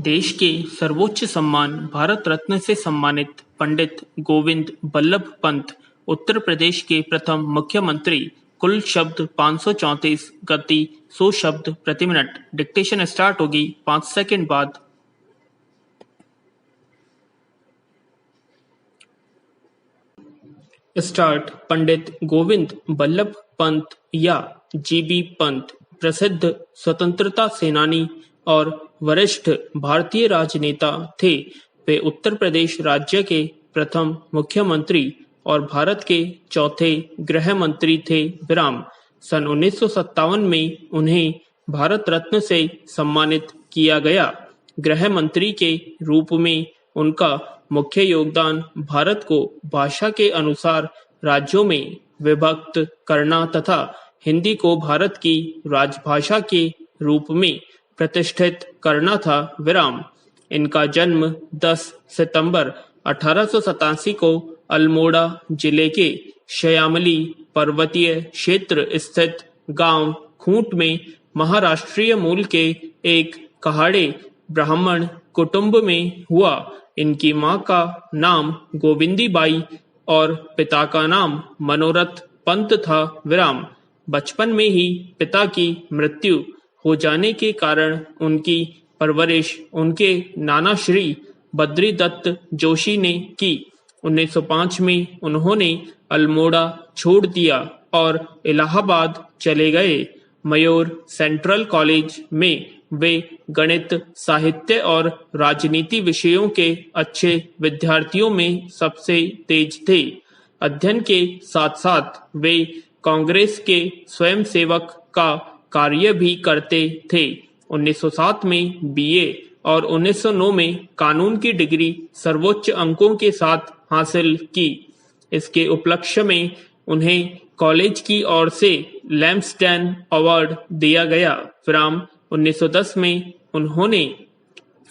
देश के सर्वोच्च सम्मान भारत रत्न से सम्मानित पंडित गोविंद बल्लभ पंत उत्तर प्रदेश के प्रथम मुख्यमंत्री। कुल शब्द 534, गति 100 शब्द प्रति मिनट। डिक्टेशन स्टार्ट होगी 5 सेकंड बाद। स्टार्ट। पंडित गोविंद बल्लभ पंत या जीबी पंत प्रसिद्ध स्वतंत्रता सेनानी और वरिष्ठ भारतीय राजनेता थे। वे उत्तर प्रदेश राज्य के प्रथम मुख्यमंत्री और भारत के चौथे गृह मंत्री थे। विराम। सन 1957 में उन्हें भारत रत्न से सम्मानित किया गया। गृह मंत्री के रूप में उनका मुख्य योगदान भारत को भाषा के अनुसार राज्यों में विभक्त करना तथा हिंदी को भारत की राजभाषा के रूप में प्रतिष्ठित करना था। विराम। इनका जन्म 10 सितंबर 1887 को अल्मोड़ा जिले के श्यामली पर्वतीय क्षेत्र स्थित गांव खूंट में महाराष्ट्रीय मूल के एक कहाड़े ब्राह्मण कुटुंब में हुआ। इनकी मां का नाम गोविंदी बाई और पिता का नाम मनोरथ पंत था। विराम। बचपन में ही पिता की मृत्यु हो जाने के कारण उनकी परवरिश उनके नाना श्री बद्री दत्त जोशी ने की। 1905 में उन्होंने अल्मोड़ा छोड़ दिया और इलाहाबाद चले गए। मयूर सेंट्रल कॉलेज में वे गणित, साहित्य और राजनीति विषयों के अच्छे विद्यार्थियों में सबसे तेज थे। अध्ययन के साथ साथ वे कांग्रेस के स्वयंसेवक का कार्य भी करते थे। 1907 में बीए और 1909 में कानून की डिग्री सर्वोच्च अंकों के साथ हासिल की। इसके उपलक्ष्य में उन्हें कॉलेज की ओर से लैम्सडैन अवार्ड दिया गया। विराम। 1910 में उन्होंने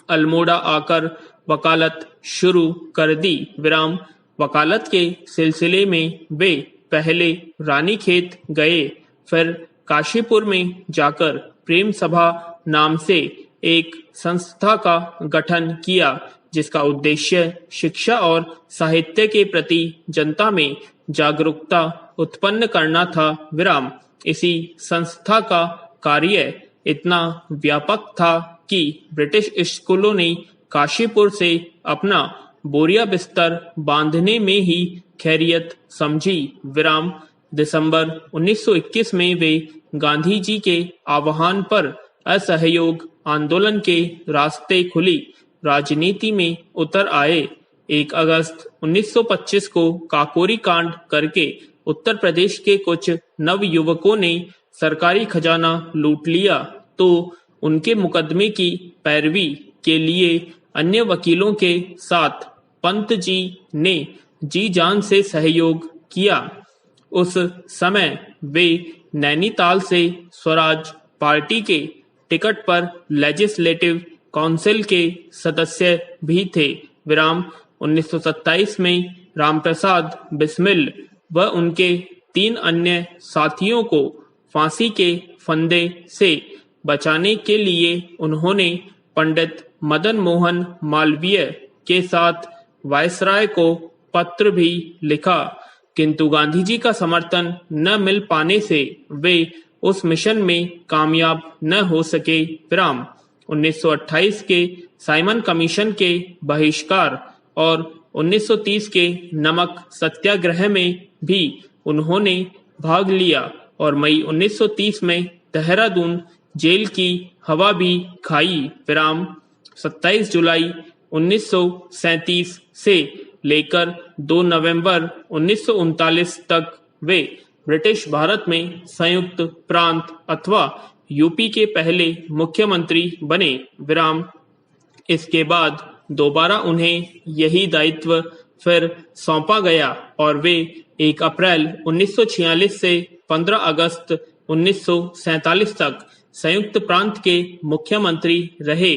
अल्मोड़ा आकर वकालत शुरू कर दी। विराम। वकालत के सिलसिले में वे पहले रानीखेत गए, फिर काशीपुर में जाकर प्रेम सभा नाम से एक संस्था का गठन किया, जिसका उद्देश्य शिक्षा और साहित्य के प्रति जनता में जागरूकता उत्पन्न करना था। विराम। इसी संस्था का कार्य इतना व्यापक था कि ब्रिटिश स्कूलों ने काशीपुर से अपना बोरिया बिस्तर बांधने में ही खैरियत समझी। विराम। दिसंबर 1921 में वे गांधी जी के आह्वान पर असहयोग आंदोलन के रास्ते खुली राजनीति में उतर आए। 1 अगस्त 1925 को काकोरी कांड करके उत्तर प्रदेश के कुछ नवयुवकों ने सरकारी खजाना लूट लिया, तो उनके मुकदमे की पैरवी के लिए अन्य वकीलों के साथ पंत जी ने जी जान से सहयोग किया। उस समय वे नैनीताल से स्वराज पार्टी के टिकट पर लेजिस्लेटिव काउंसिल के सदस्य भी थे। विराम। 1927 में रामप्रसाद बिस्मिल व उनके 3 अन्य साथियों को फांसी के फंदे से बचाने के लिए उन्होंने पंडित मदन मोहन मालवीय के साथ वायसराय को पत्र भी लिखा, किंतु गांधी जी का समर्थन न मिल पाने से वे उस मिशन में कामयाब न हो सके। विराम। 1928 के साइमन कमीशन के बहिष्कार और 1930 के नमक सत्याग्रह में भी उन्होंने भाग लिया और मई 1930 में देहरादून जेल की हवा भी खाई। विराम। 27 जुलाई 1937 से लेकर 2 नवंबर 1939 तक वे ब्रिटिश भारत में संयुक्त प्रांत अथवा यूपी के पहले मुख्यमंत्री बने। विराम। इसके बाद दोबारा उन्हें यही दायित्व फिर सौंपा गया और वे 1 अप्रैल 1946 से 15 अगस्त 1947 तक संयुक्त प्रांत के मुख्यमंत्री रहे।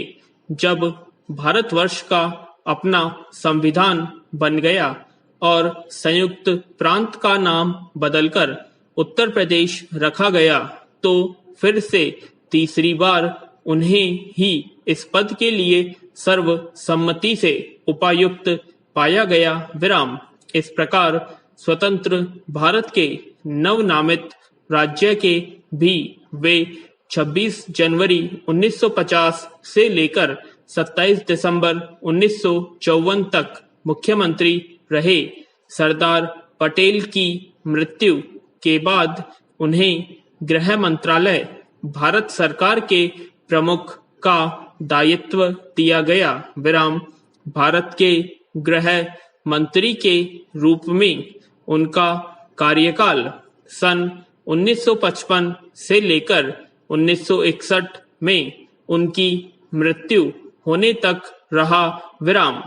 जब भारतवर्ष का अपना संविधान बन गया और संयुक्त प्रांत का नाम बदलकर उत्तर प्रदेश रखा गया, तो फिर से तीसरी बार उन्हें ही इस पद के लिए सर्वसम्मति से उपायुक्त पाया गया विराम। इस प्रकार स्वतंत्र भारत के नवनामित राज्य के भी वे 26 जनवरी 1950 से लेकर 27 दिसंबर 1954 तक मुख्यमंत्री रहे। सरदार पटेल की मृत्यु के बाद उन्हें गृह मंत्रालय भारत सरकार के प्रमुख का दायित्व दिया गया विराम। भारत के गृह मंत्री के रूप में उनका कार्यकाल सन 1955 से लेकर 1961 में उनकी मृत्यु होने तक रहा विराम।